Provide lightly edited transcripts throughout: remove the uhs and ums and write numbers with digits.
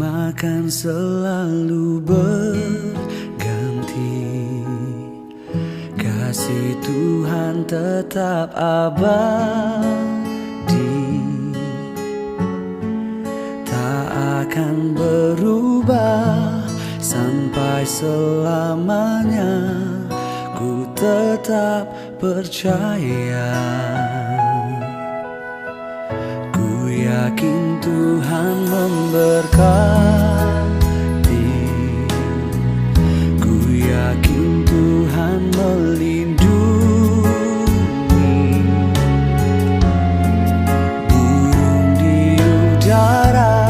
akan selalu berganti. Kasih Tuhan tetap abadi, tak akan berubah sampai selamanya. Ku tetap percaya, ku yakin Tuhan memberkati, ku yakin Tuhan melindungi. Burung di udara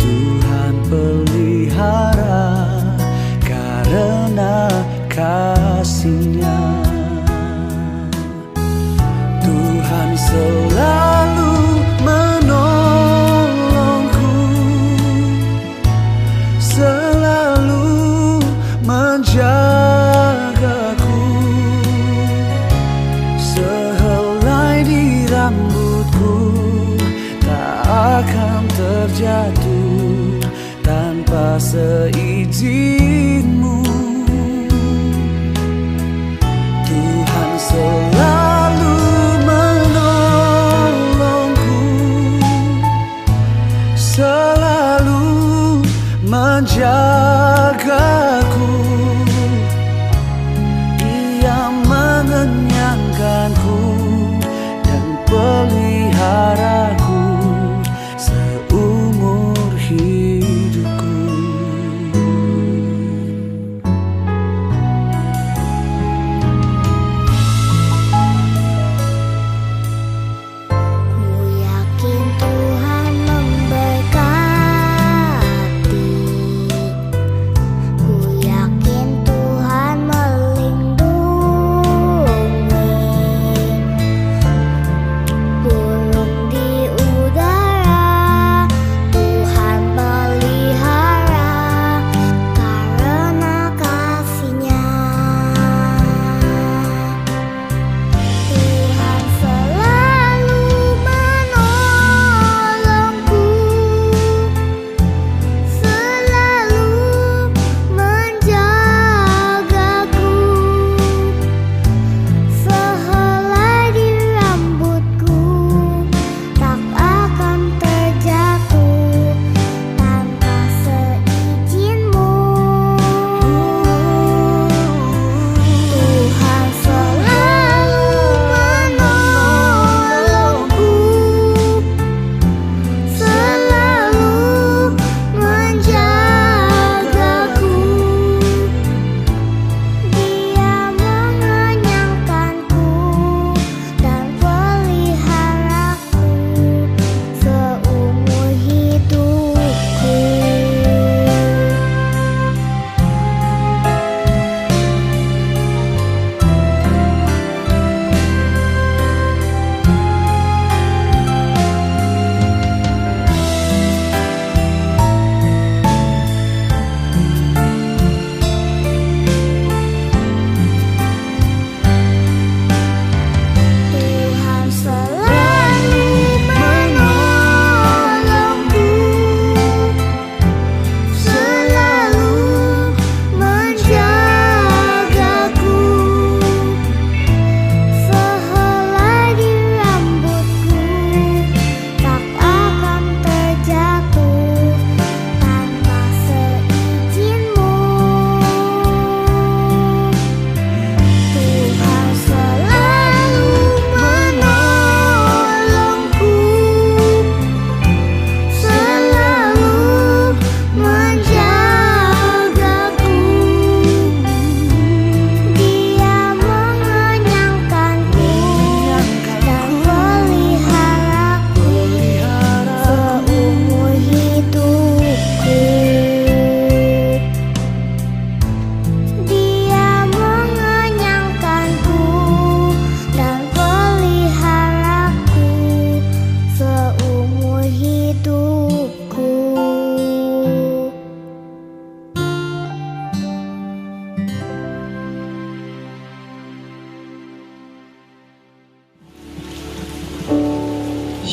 Tuhan pelihara karena kasih-Nya. Tuhan selalu menolongku, selalu menjagaku. Sehelai di rambutku tak akan terjatuh tanpa seizin-Mu. Tuhan selalu menolongku, selalu menjagaku. Ia mengenyangkanku dan peliharaku seumur hidupku.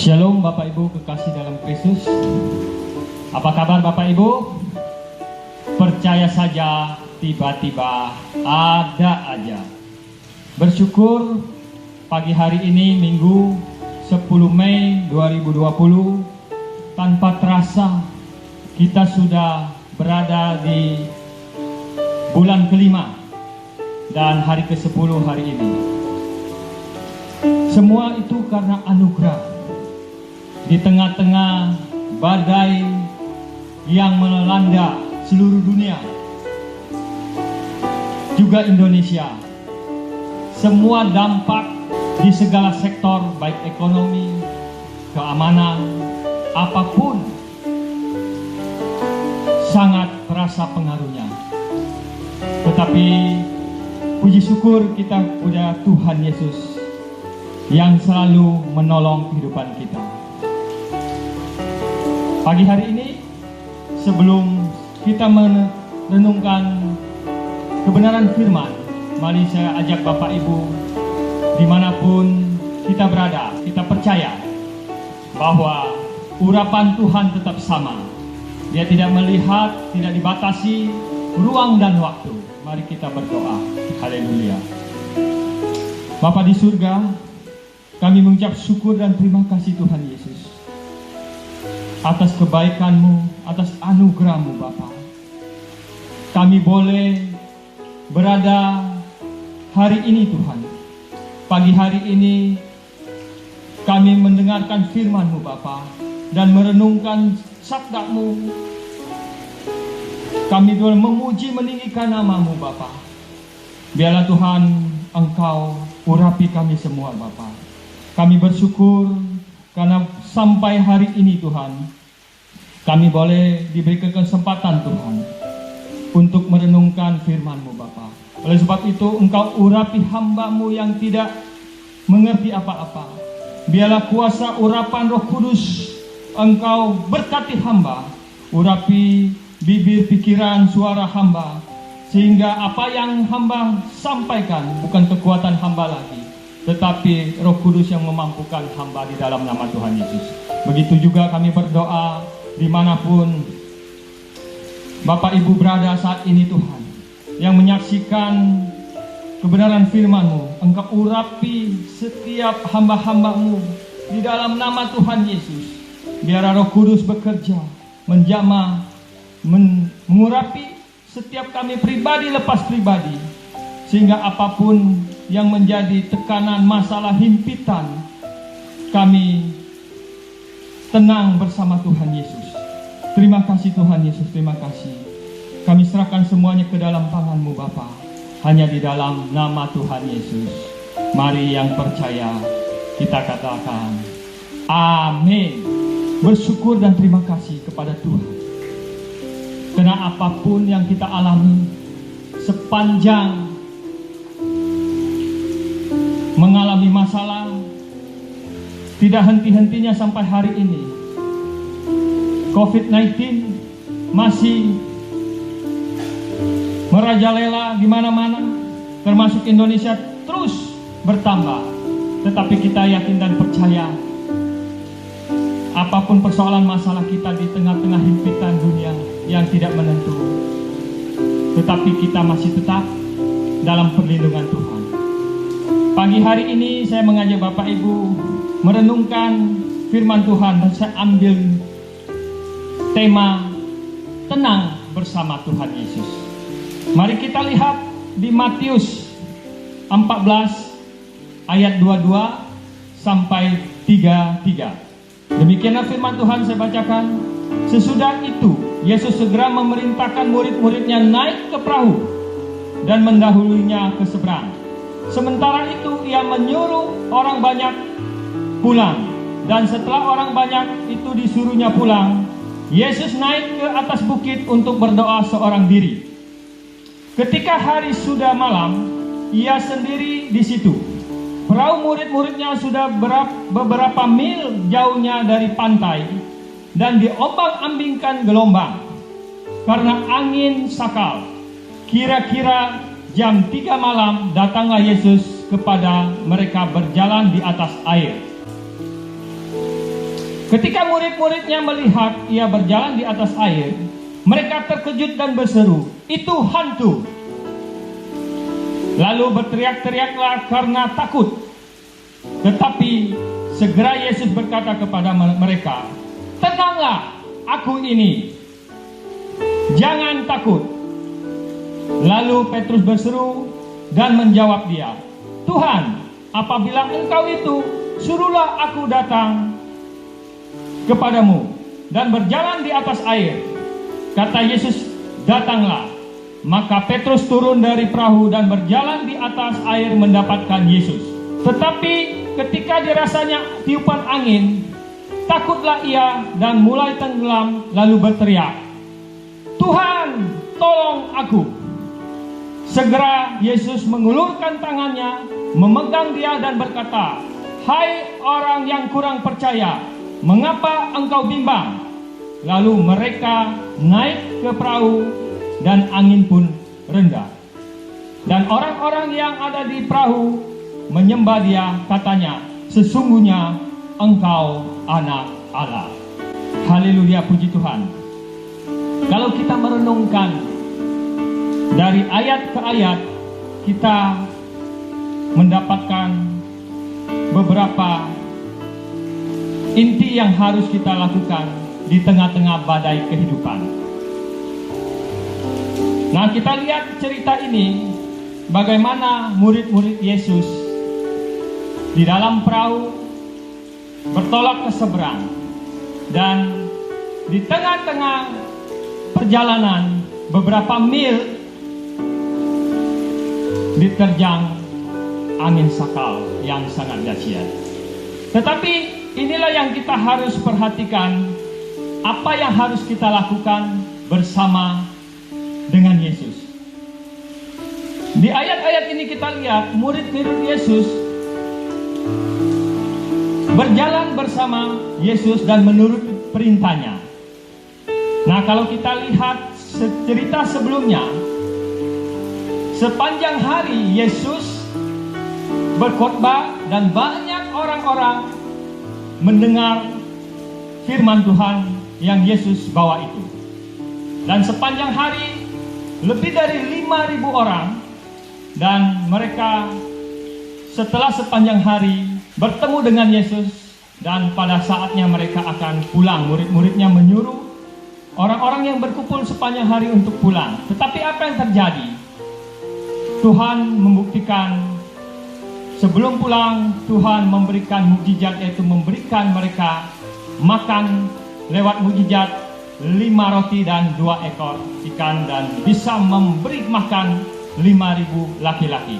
Shalom Bapak Ibu kekasih dalam Kristus. Apa kabar Bapak Ibu? Percaya saja, tiba-tiba ada aja. Bersyukur pagi hari ini Minggu 10 Mei 2020, tanpa terasa kita sudah berada di bulan kelima dan hari ke-10 hari ini. Semua itu karena anugerah. Di tengah-tengah badai yang melanda seluruh dunia, juga Indonesia, semua dampak di segala sektor, baik ekonomi, keamanan, apapun, sangat terasa pengaruhnya. Tetapi puji syukur kita kepada Tuhan Yesus yang selalu menolong kehidupan kita. Pagi hari ini, sebelum kita merenungkan kebenaran firman, mari saya ajak Bapak Ibu dimanapun kita berada, kita percaya bahwa urapan Tuhan tetap sama. Dia tidak melihat, tidak dibatasi ruang dan waktu. Mari kita berdoa. Haleluya. Bapa di surga, kami mengucap syukur dan terima kasih Tuhan Yesus atas kebaikan-Mu, atas anugerah-Mu Bapa. Kami boleh berada hari ini Tuhan. Pagi hari ini kami mendengarkan firman-Mu Bapa dan merenungkan sabda-Mu. Kami boleh memuji meninggikan nama-Mu Bapa. Biarlah Tuhan Engkau urapi kami semua Bapa. Kami bersyukur karena sampai hari ini Tuhan, kami boleh diberikan kesempatan Tuhan untuk merenungkan firman-Mu Bapa. Oleh sebab itu Engkau urapi hamba-Mu yang tidak mengerti apa-apa. Biarlah kuasa urapan Roh Kudus Engkau berkati hamba, urapi bibir, pikiran, suara hamba, sehingga apa yang hamba sampaikan bukan kekuatan hamba lagi, tetapi Roh Kudus yang memampukan hamba di dalam nama Tuhan Yesus. Begitu juga kami berdoa dimanapun Bapak Ibu berada saat ini Tuhan, yang menyaksikan kebenaran firman-Mu. Engkau urapi setiap hamba-hamba-Mu di dalam nama Tuhan Yesus. Biar Roh Kudus bekerja, menjamah, mengurapi setiap kami pribadi lepas pribadi, sehingga apapun yang menjadi tekanan, masalah, himpitan, kami tenang bersama Tuhan Yesus. Terima kasih Tuhan Yesus, terima kasih. Kami serahkan semuanya ke dalam tangan-Mu Bapa, hanya di dalam nama Tuhan Yesus. Mari yang percaya kita katakan amin. Bersyukur dan terima kasih kepada Tuhan, karena apapun yang kita alami sepanjang mengalami masalah, tidak henti-hentinya sampai hari ini. COVID-19 masih merajalela di mana-mana, termasuk Indonesia terus bertambah. Tetapi kita yakin dan percaya, apapun persoalan masalah kita di tengah-tengah himpitan dunia yang tidak menentu, tetapi kita masih tetap dalam perlindungan Tuhan. Pagi hari ini saya mengajak Bapak Ibu merenungkan firman Tuhan, dan saya ambil tema tenang bersama Tuhan Yesus. Mari kita lihat di Matius 14 ayat 22 sampai 33. Demikianlah firman Tuhan, saya bacakan. Sesudah itu Yesus segera memerintahkan murid-muridnya naik ke perahu dan mendahulunya ke seberang. Sementara itu ia menyuruh orang banyak pulang. Dan setelah orang banyak itu disuruhnya pulang, Yesus naik ke atas bukit untuk berdoa seorang diri. Ketika hari sudah malam, ia sendiri di situ. Perahu murid-muridnya sudah beberapa mil jauhnya dari pantai dan diombang-ambingkan gelombang karena angin sakal. Kira-kira jam 3 malam datanglah Yesus kepada mereka berjalan di atas air. Ketika murid-muridnya melihat ia berjalan di atas air, mereka terkejut dan berseru, "Itu hantu!" Lalu berteriak-teriaklah karena takut. Tetapi segera Yesus berkata kepada mereka, "Tenanglah, aku ini. Jangan takut." Lalu Petrus berseru dan menjawab dia, "Tuhan, apabila Engkau itu, suruhlah aku datang kepadamu dan berjalan di atas air." Kata Yesus, "Datanglah." Maka Petrus turun dari perahu dan berjalan di atas air mendapatkan Yesus. Tetapi ketika dirasanya tiupan angin, takutlah ia dan mulai tenggelam, lalu berteriak, "Tuhan, tolong aku." Segera Yesus mengulurkan tangannya, memegang dia dan berkata, "Hai orang yang kurang percaya, mengapa engkau bimbang?" Lalu mereka naik ke perahu dan angin pun reda. Dan orang-orang yang ada di perahu menyembah dia, katanya, "Sesungguhnya engkau anak Allah." Haleluya, puji Tuhan. Kalau kita merenungkan dari ayat ke ayat, kita mendapatkan beberapa inti yang harus kita lakukan di tengah-tengah badai kehidupan. Nah, kita lihat cerita ini, bagaimana murid-murid Yesus di dalam perahu bertolak ke seberang, dan di tengah-tengah perjalanan beberapa mil diterjang angin sakal yang sangat dahsyat. Tetapi inilah yang kita harus perhatikan, apa yang harus kita lakukan bersama dengan Yesus. Di ayat-ayat ini kita lihat murid-murid Yesus berjalan bersama Yesus dan menurut perintahnya. Nah, kalau kita lihat cerita sebelumnya, sepanjang hari Yesus berkhotbah dan banyak orang-orang mendengar firman Tuhan yang Yesus bawa itu. Dan sepanjang hari lebih dari 5.000 orang, dan mereka setelah sepanjang hari bertemu dengan Yesus, dan pada saatnya mereka akan pulang. Murid-muridnya menyuruh orang-orang yang berkumpul sepanjang hari untuk pulang. Tetapi apa yang terjadi? Tuhan membuktikan, sebelum pulang Tuhan memberikan mukjizat, yaitu memberikan mereka makan lewat mukjizat 5 roti dan 2 ekor ikan, dan bisa memberi makan 5.000 laki-laki.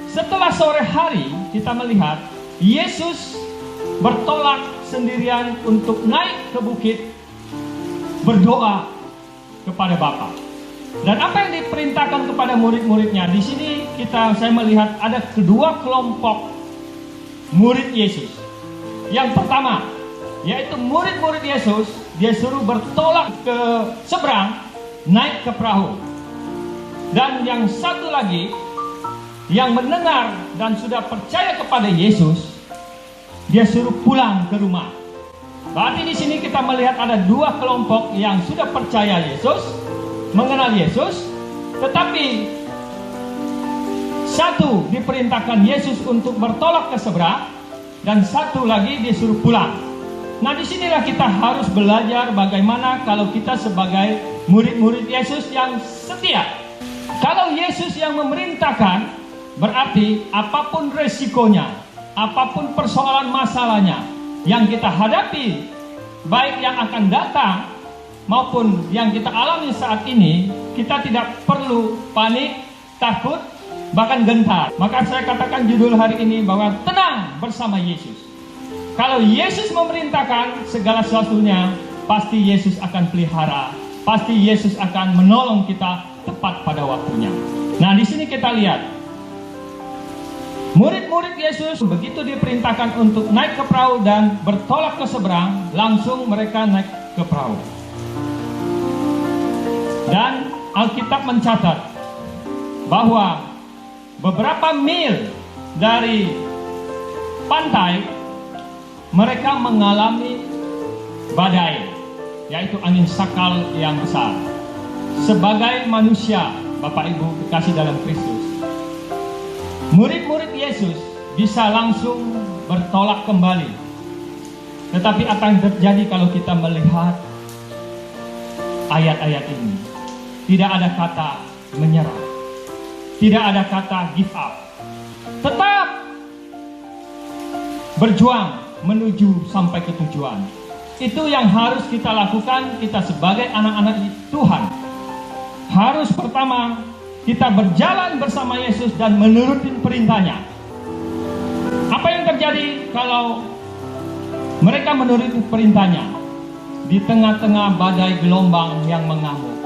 Setelah sore hari kita melihat Yesus bertolak sendirian untuk naik ke bukit berdoa kepada Bapa. Dan apa yang diperintahkan kepada murid-muridnya? Di sini saya melihat ada kedua kelompok murid Yesus. Yang pertama, yaitu murid-murid Yesus, dia suruh bertolak ke seberang, naik ke perahu. Dan yang satu lagi, yang mendengar dan sudah percaya kepada Yesus, dia suruh pulang ke rumah. Berarti di sini kita melihat ada dua kelompok yang sudah percaya Yesus, mengenal Yesus, tetapi satu diperintahkan Yesus untuk bertolak ke seberang, dan satu lagi disuruh pulang. Nah, disinilah kita harus belajar bagaimana kalau kita sebagai murid-murid Yesus yang setia. Kalau Yesus yang memerintahkan, berarti apapun resikonya, apapun persoalan masalahnya yang kita hadapi, baik yang akan datang maupun yang kita alami saat ini, kita tidak perlu panik, takut, bahkan gentar. Maka saya katakan judul hari ini bahwa tenang bersama Yesus. Kalau Yesus memerintahkan segala sesuatunya, pasti Yesus akan pelihara, pasti Yesus akan menolong kita tepat pada waktunya. Nah, di sini kita lihat murid-murid Yesus begitu diperintahkan untuk naik ke perahu dan bertolak ke seberang, langsung mereka naik ke perahu. Dan Alkitab mencatat bahwa beberapa mil dari pantai mereka mengalami badai, yaitu angin sakal yang besar. Sebagai manusia, Bapak Ibu kekasih dalam Kristus, murid-murid Yesus bisa langsung bertolak kembali. Tetapi apa yang terjadi kalau kita melihat ayat-ayat ini? Tidak ada kata menyerah, tidak ada kata give up. Tetap berjuang menuju sampai ke tujuan. Itu yang harus kita lakukan, kita sebagai anak-anak Tuhan. Harus pertama kita berjalan bersama Yesus dan menuruti perintahnya. Apa yang terjadi kalau mereka menuruti perintahnya? Di tengah-tengah badai gelombang yang mengamuk,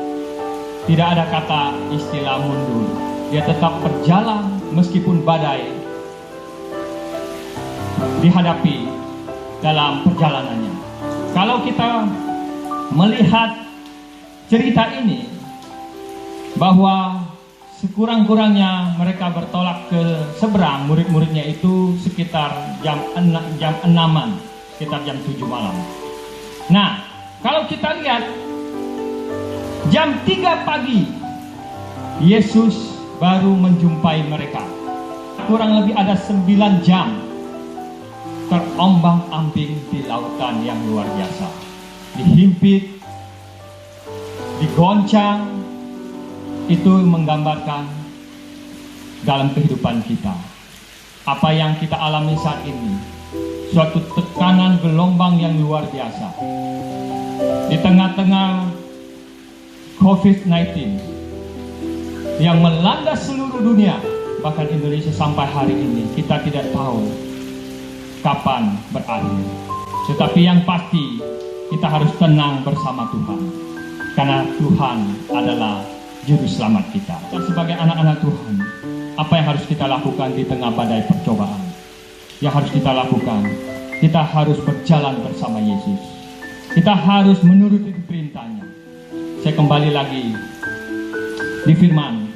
tidak ada kata istilah mundur. Dia tetap berjalan meskipun badai dihadapi dalam perjalanannya. Kalau kita melihat cerita ini, bahwa sekurang-kurangnya mereka bertolak ke seberang, murid-muridnya itu sekitar jam 6-an, sekitar jam 7 malam. Nah, kalau kita lihat jam 3 pagi Yesus baru menjumpai mereka. Kurang lebih ada 9 jam terombang-ambing di lautan yang luar biasa. Dihimpit, digoncang. Itu menggambarkan dalam kehidupan kita. Apa yang kita alami saat ini, suatu tekanan gelombang yang luar biasa. Di tengah-tengah COVID-19 yang melanda seluruh dunia, bahkan Indonesia sampai hari ini, kita tidak tahu kapan berakhir. Tetapi yang pasti, kita harus tenang bersama Tuhan. Karena Tuhan adalah Juru Selamat kita. Dan sebagai anak-anak Tuhan, apa yang harus kita lakukan di tengah badai percobaan? Yang harus kita lakukan, kita harus berjalan bersama Yesus. Kita harus menuruti perintahnya. Saya kembali lagi di firman.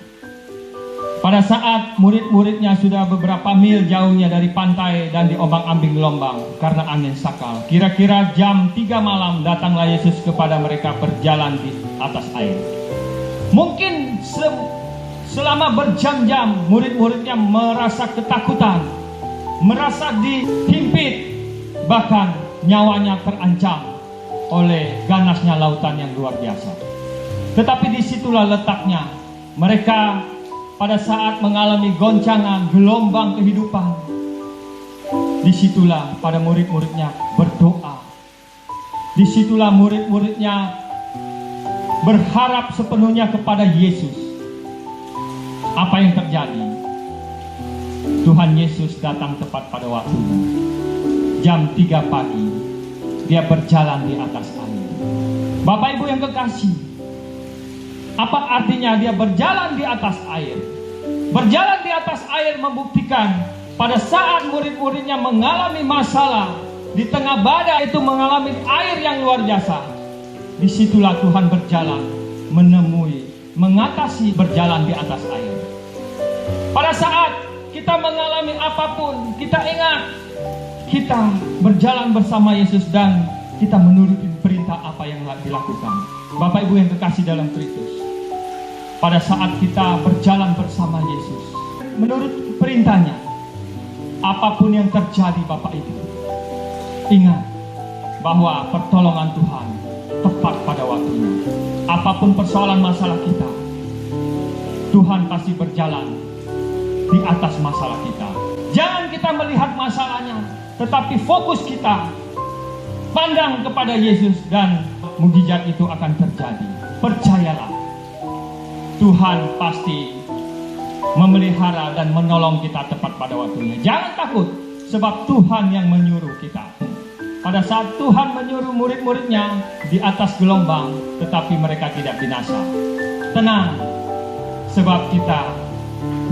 Pada saat murid-muridnya sudah beberapa mil jauhnya dari pantai dan diombang-ambing gelombang karena angin sakal. Kira-kira jam 3 malam datanglah Yesus kepada mereka berjalan di atas air. Mungkin selama berjam-jam murid-muridnya merasa ketakutan, merasa dihimpit, bahkan nyawanya terancam oleh ganasnya lautan yang luar biasa. Tetapi disitulah letaknya mereka pada saat mengalami goncangan gelombang kehidupan. Disitulah pada murid-muridnya berdoa. Disitulah murid-muridnya berharap sepenuhnya kepada Yesus. Apa yang terjadi? Tuhan Yesus datang tepat pada waktunya. Jam 3 pagi, dia berjalan di atas air. Bapak Ibu yang kekasih, apa artinya dia berjalan di atas air? Berjalan di atas air membuktikan pada saat murid-muridnya mengalami masalah, di tengah badai itu mengalami air yang luar biasa. Disitulah Tuhan berjalan, menemui, mengatasi berjalan di atas air. Pada saat kita mengalami apapun, kita ingat, kita berjalan bersama Yesus dan kita menuruti perintah apa yang dilakukan. Bapak Ibu yang kekasih dalam Kristus, pada saat kita berjalan bersama Yesus, menurut perintahnya, apapun yang terjadi Bapak Ibu, ingat bahwa pertolongan Tuhan tepat pada waktunya. Apapun persoalan masalah kita, Tuhan pasti berjalan di atas masalah kita. Jangan kita melihat masalahnya, tetapi fokus kita pandang kepada Yesus dan mukjizat itu akan terjadi. Percayalah, Tuhan pasti memelihara dan menolong kita tepat pada waktunya. Jangan takut, sebab Tuhan yang menyuruh kita. Pada saat Tuhan menyuruh murid-muridnya di atas gelombang, tetapi mereka tidak binasa. Tenang, sebab kita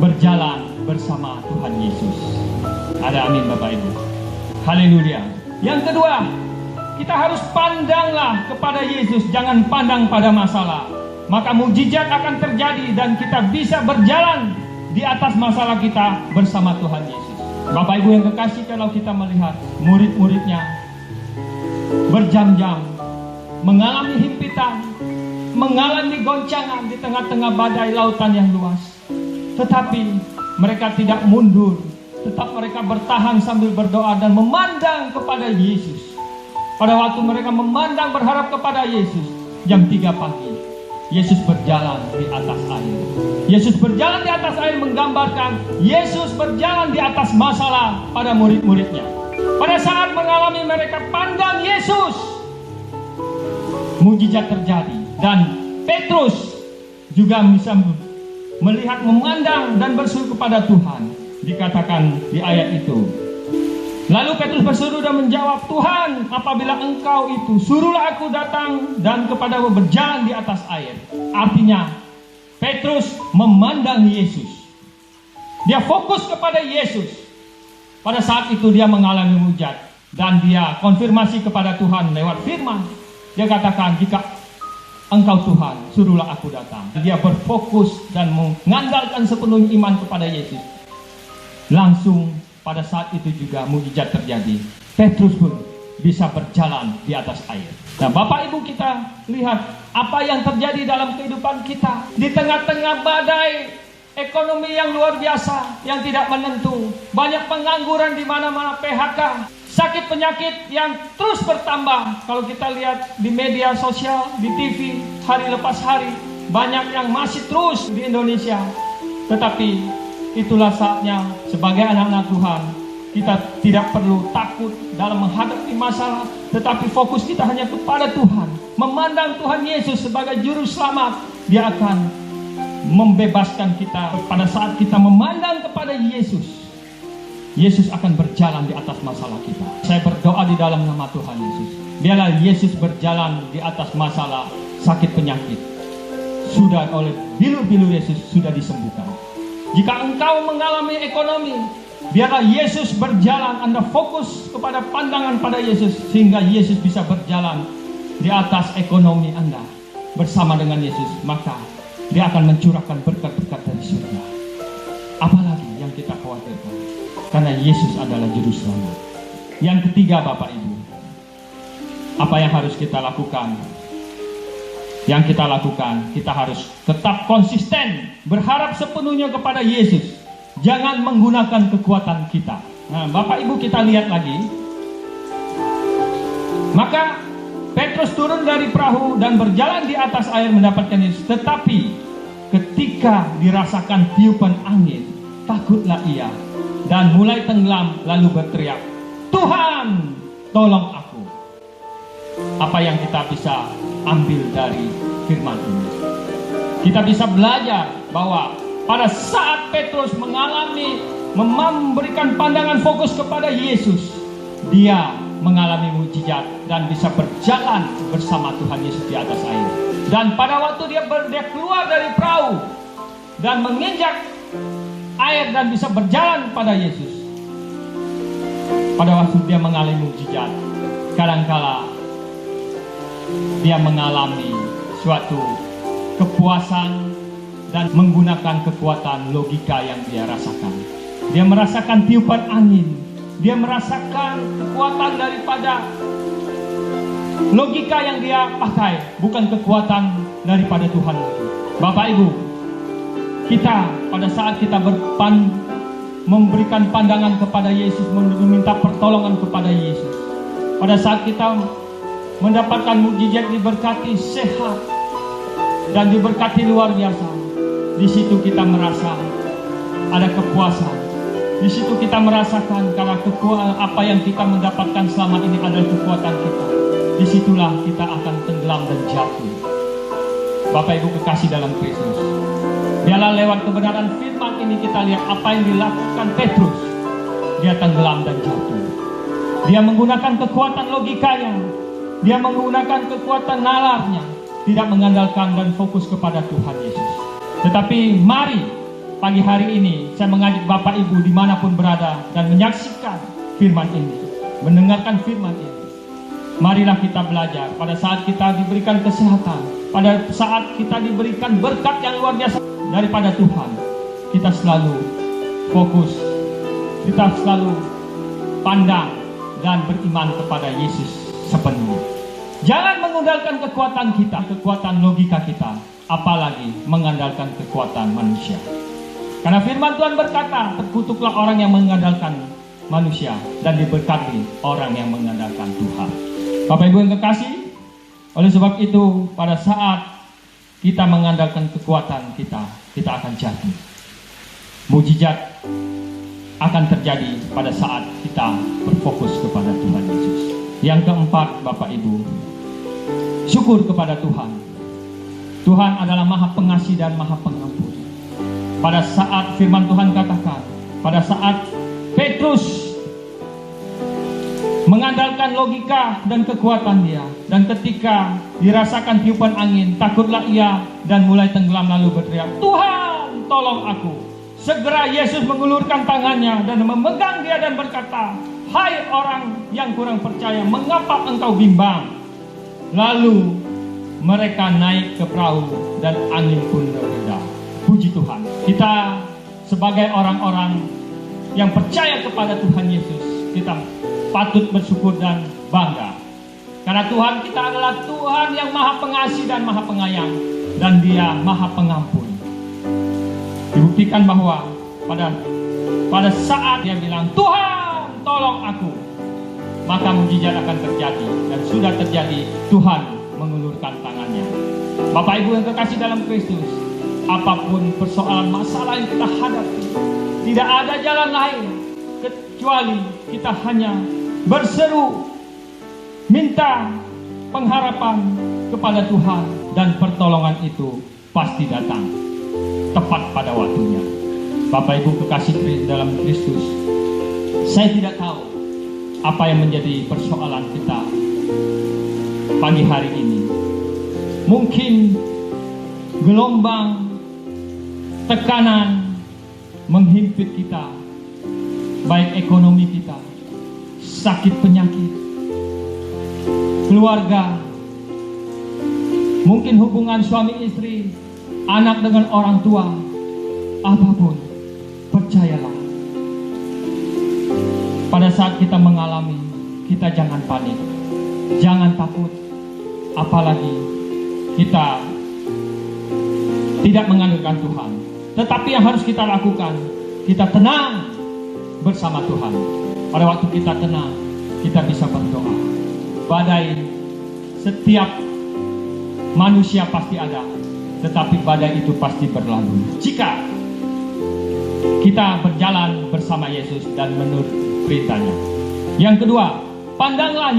berjalan bersama Tuhan Yesus. Ada amin Bapak Ibu. Haleluya. Yang kedua, kita harus pandanglah kepada Yesus, jangan pandang pada masalah. Maka mukjizat akan terjadi dan kita bisa berjalan di atas masalah kita bersama Tuhan Yesus. Bapak Ibu yang kekasih, kalau kita melihat murid-muridnya berjam-jam mengalami himpitan, mengalami goncangan di tengah-tengah badai lautan yang luas. Tetapi mereka tidak mundur, tetap mereka bertahan sambil berdoa dan memandang kepada Yesus. Pada waktu mereka memandang berharap kepada Yesus, jam 3 pagi, Yesus berjalan di atas air. Yesus berjalan di atas air menggambarkan Yesus berjalan di atas masalah pada murid-muridnya. Pada saat mengalami mereka pandang Yesus, mujizat terjadi. Dan Petrus juga bisa melihat, memandang dan berseru kepada Tuhan. Dikatakan di ayat itu. Lalu Petrus berseru dan menjawab, Tuhan, apabila Engkau itu, suruhlah aku datang dan kepadamu berjalan di atas air. Artinya, Petrus memandang Yesus. Dia fokus kepada Yesus. Pada saat itu dia mengalami mujizat. Dan dia konfirmasi kepada Tuhan lewat firman. Dia katakan, jika Engkau Tuhan, suruhlah aku datang. Dia berfokus dan mengandalkan sepenuhnya iman kepada Yesus. Langsung pada saat itu juga mujizat terjadi. Petrus pun bisa berjalan di atas air. Nah, Bapak Ibu, kita lihat apa yang terjadi dalam kehidupan kita. Di tengah-tengah badai ekonomi yang luar biasa, yang tidak menentu. Banyak pengangguran di mana-mana, PHK. Sakit penyakit yang terus bertambah. Kalau kita lihat di media sosial, di TV, hari lepas hari, banyak yang masih terus di Indonesia. Tetapi itulah saatnya sebagai anak-anak Tuhan, kita tidak perlu takut dalam menghadapi masalah, tetapi fokus kita hanya kepada Tuhan. Memandang Tuhan Yesus sebagai juru selamat, Dia akan membebaskan kita. Pada saat kita memandang kepada Yesus, Yesus akan berjalan di atas masalah kita. Saya berdoa di dalam nama Tuhan Yesus. Biarlah Yesus berjalan di atas masalah sakit penyakit. Sudah oleh bilu-bilu Yesus sudah disembuhkan. Jika engkau mengalami ekonomi, biarlah Yesus berjalan. Anda fokus kepada pandangan pada Yesus, sehingga Yesus bisa berjalan di atas ekonomi Anda. Bersama dengan Yesus, maka Dia akan mencurahkan berkat-berkat dari surga. Apalagi yang kita khawatirkan, karena Yesus adalah juru selamat. Yang ketiga, Bapak Ibu, apa yang harus kita lakukan? Yang kita lakukan, kita harus tetap konsisten, berharap sepenuhnya kepada Yesus. Jangan menggunakan kekuatan kita. Nah, Bapak Ibu, kita lihat lagi. Maka Petrus turun dari perahu dan berjalan di atas air mendapatkan Yesus. Tetapi ketika dirasakan tiupan angin, takutlah ia dan mulai tenggelam, lalu berteriak, Tuhan, tolong aku. Apa yang kita bisa ambil dari firman ini? Kita bisa belajar bahwa pada saat Petrus memberikan pandangan fokus kepada Yesus, dia mengalami mujizat dan bisa berjalan bersama Tuhan Yesus di atas air. Dan pada waktu dia keluar dari perahu dan menginjak air dan bisa berjalan pada Yesus, pada waktu dia mengalami mujizat, kadangkala dia mengalami suatu kepuasan dan menggunakan kekuatan logika yang dia rasakan. Dia merasakan tiupan angin, dia merasakan kekuatan daripada logika yang dia pakai, bukan kekuatan daripada Tuhan. Bapak Ibu, kita pada saat kita memberikan pandangan kepada Yesus, meminta pertolongan kepada Yesus, pada saat kita mendapatkan mukjizat, diberkati sehat dan diberkati luar biasa, di situ kita merasa ada kepuasan. Di situ kita merasakan karena apa yang kita mendapatkan selama ini adalah kekuatan kita. Disitulah kita akan tenggelam dan jatuh. Bapak Ibu kekasih dalam Kristus, biarlah lewat kebenaran firman ini kita lihat apa yang dilakukan Petrus. Dia tenggelam dan jatuh. Dia menggunakan kekuatan logikanya, dia menggunakan kekuatan nalarnya, tidak mengandalkan dan fokus kepada Tuhan Yesus. Tetapi mari pagi hari ini saya mengajak Bapak Ibu dimanapun berada dan menyaksikan firman ini, mendengarkan firman ini. Marilah kita belajar pada saat kita diberikan kesehatan, pada saat kita diberikan berkat yang luar biasa daripada Tuhan, kita selalu fokus, kita selalu pandang dan beriman kepada Yesus sepenuhnya. Jangan mengandalkan kekuatan kita, kekuatan logika kita, apalagi mengandalkan kekuatan manusia. Karena firman Tuhan berkata, terkutuklah orang yang mengandalkan manusia dan diberkati orang yang mengandalkan Tuhan. Bapak Ibu yang kekasih, oleh sebab itu pada saat kita mengandalkan kekuatan kita akan jatuh. Mujizat akan terjadi pada saat kita berfokus kepada Tuhan Yesus. Yang keempat, Bapak Ibu, syukur kepada Tuhan. Tuhan adalah Maha Pengasih dan Maha Pengampun. Pada saat firman Tuhan katakan, pada saat Petrus mengandalkan logika dan kekuatan dia, dan ketika dirasakan tiupan angin, takutlah ia dan mulai tenggelam lalu berteriak, "Tuhan, tolong aku." Segera Yesus mengulurkan tangannya dan memegang dia dan berkata, "Hai orang yang kurang percaya, mengapa engkau bimbang?" Lalu mereka naik ke perahu dan angin pun reda. Puji Tuhan. Kita sebagai orang-orang yang percaya kepada Tuhan Yesus, kita patut bersyukur dan bangga. Karena Tuhan kita adalah Tuhan yang Maha Pengasih dan Maha Penyayang, dan Dia Maha Pengampun. Dibuktikan bahwa pada saat Dia bilang, "Tuhan, tolong aku," maka mujizat akan terjadi, dan sudah terjadi. Tuhan mengulurkan tangannya. Bapak Ibu yang kekasih dalam Kristus, apapun persoalan masalah yang kita hadapi, tidak ada jalan lain kecuali kita hanya berseru, minta pengharapan kepada Tuhan, dan pertolongan itu pasti datang tepat pada waktunya. Bapak Ibu kekasih dalam Kristus, saya tidak tahu apa yang menjadi persoalan kita pagi hari ini. Mungkin gelombang tekanan menghimpit kita, baik ekonomi kita, sakit penyakit, keluarga, mungkin hubungan suami istri, anak dengan orang tua, apapun, percayalah. Pada saat kita mengalami, kita jangan panik, jangan takut, apalagi kita tidak mengandalkan Tuhan. Tetapi yang harus kita lakukan, kita tenang bersama Tuhan. Pada waktu kita tenang, kita bisa berdoa. Badai setiap manusia pasti ada, tetapi badai itu pasti berlalu jika kita berjalan bersama Yesus dan menurut perintahnya. Yang kedua, pandanglah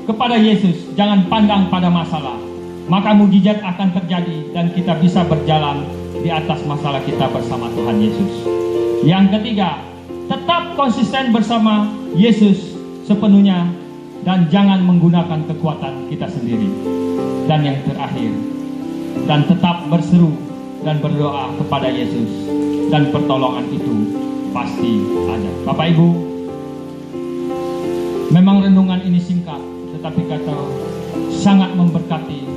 kepada Yesus, jangan pandang pada masalah. Maka mujizat akan terjadi dan kita bisa berjalan di atas masalah kita bersama Tuhan Yesus. Yang ketiga, tetap konsisten bersama Yesus sepenuhnya dan jangan menggunakan kekuatan kita sendiri. Dan yang terakhir, dan tetap berseru dan berdoa kepada Yesus, dan pertolongan itu pasti ada. Bapak Ibu, memang renungan ini singkat, tetapi kata sangat memberkati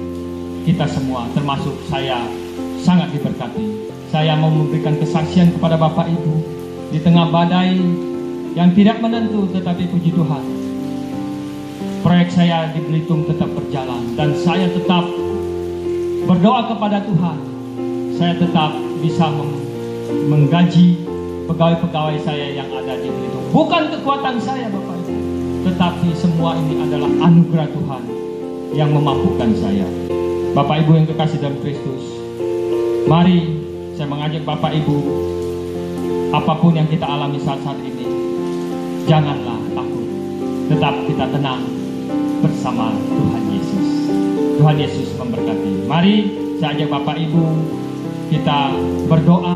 kita semua, termasuk saya sangat diberkati. Saya mau memberikan kesaksian kepada Bapak Ibu di tengah badai yang tidak menentu, tetapi puji Tuhan, proyek saya di Belitung tetap berjalan dan saya tetap berdoa kepada Tuhan. Saya tetap bisa menggaji pegawai-pegawai saya yang ada di Belitung. Bukan kekuatan saya, Bapak Ibu, tetapi semua ini adalah anugerah Tuhan yang memampukan saya. Bapak Ibu yang kekasih dalam Kristus, mari saya mengajak Bapak Ibu, apapun yang kita alami saat-saat ini, janganlah takut, tetap kita tenang bersama Tuhan Yesus. Tuhan Yesus memberkati. Mari saya ajak Bapak Ibu, kita berdoa.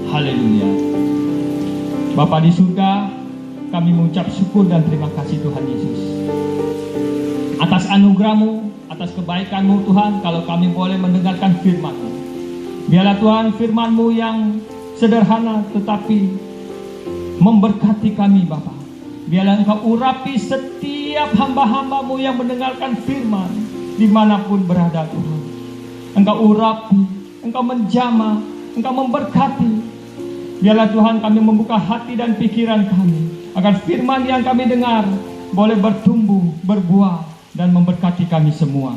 Haleluya. Bapa di surga, kami mengucap syukur dan terima kasih Tuhan Yesus atas anugerah-Mu, atas kebaikan-Mu Tuhan, kalau kami boleh mendengarkan firman-Mu. Biarlah Tuhan firman-Mu yang sederhana tetapi memberkati kami Bapa. Biarlah Engkau urapi setiap hamba-hamba-Mu yang mendengarkan firman dimanapun berada Tuhan. Engkau urapi, Engkau menjamah, Engkau memberkati. Biarlah Tuhan kami membuka hati dan pikiran kami, agar firman yang kami dengar boleh bertumbuh, berbuah, dan memberkati kami semua.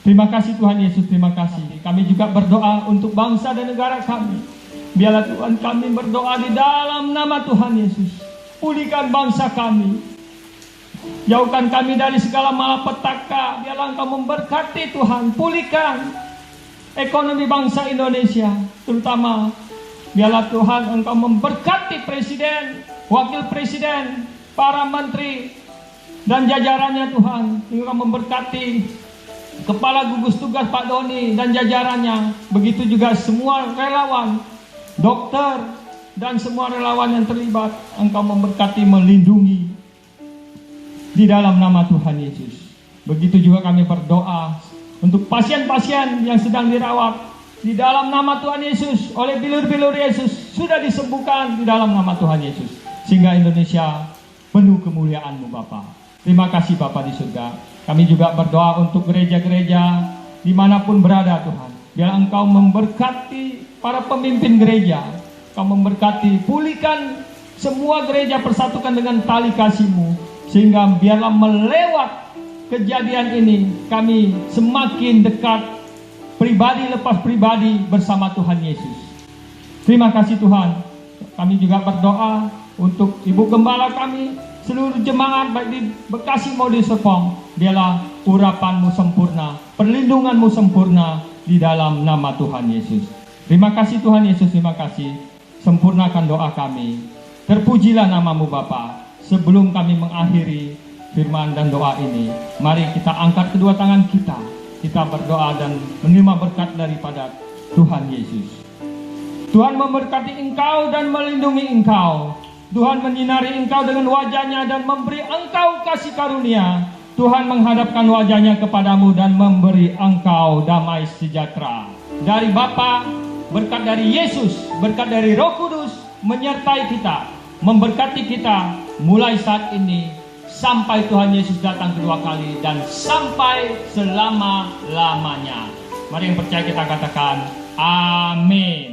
Terima kasih Tuhan Yesus, terima kasih. Kami juga berdoa untuk bangsa dan negara kami. Biarlah Tuhan kami berdoa di dalam nama Tuhan Yesus. Pulihkan bangsa kami. Jauhkan kami dari segala malapetaka. Biarlah Engkau memberkati Tuhan. Pulihkan ekonomi bangsa Indonesia. Terutama biarlah Tuhan Engkau memberkati Presiden, Wakil Presiden, para menteri, dan jajarannya Tuhan. Engkau memberkati Kepala Gugus Tugas Pak Doni dan jajarannya. Begitu juga semua relawan, dokter, dan semua relawan yang terlibat. Engkau memberkati, melindungi di dalam nama Tuhan Yesus. Begitu juga kami berdoa untuk pasien-pasien yang sedang dirawat di dalam nama Tuhan Yesus. Oleh bilur-bilur Yesus sudah disembuhkan di dalam nama Tuhan Yesus. Sehingga Indonesia penuh kemuliaan-Mu Bapa. Terima kasih Bapa di surga. Kami juga berdoa untuk gereja-gereja dimanapun berada Tuhan. Biar Engkau memberkati para pemimpin gereja. Engkau memberkati, pulihkan semua gereja, persatukan dengan tali kasih-Mu. Sehingga biarlah melewat kejadian ini, kami semakin dekat pribadi lepas pribadi bersama Tuhan Yesus. Terima kasih Tuhan. Kami juga berdoa untuk Ibu Gembala kami, seluruh jemaat baik di Bekasi maupun di Serpong. Biarlah urapan-Mu sempurna, perlindungan-Mu sempurna di dalam nama Tuhan Yesus. Terima kasih Tuhan Yesus, terima kasih. Sempurnakan doa kami. Terpujilah nama-Mu Bapa. Sebelum kami mengakhiri firman dan doa ini, mari kita angkat kedua tangan kita. Kita berdoa dan menerima berkat daripada Tuhan Yesus. Tuhan memberkati engkau dan melindungi engkau. Tuhan menyinari engkau dengan wajahnya dan memberi engkau kasih karunia. Tuhan menghadapkan wajahnya kepadamu dan memberi engkau damai sejahtera. Dari Bapa, berkat dari Yesus, berkat dari Roh Kudus menyertai kita, memberkati kita mulai saat ini sampai Tuhan Yesus datang kedua kali dan sampai selama-lamanya. Mari yang percaya kita katakan amin.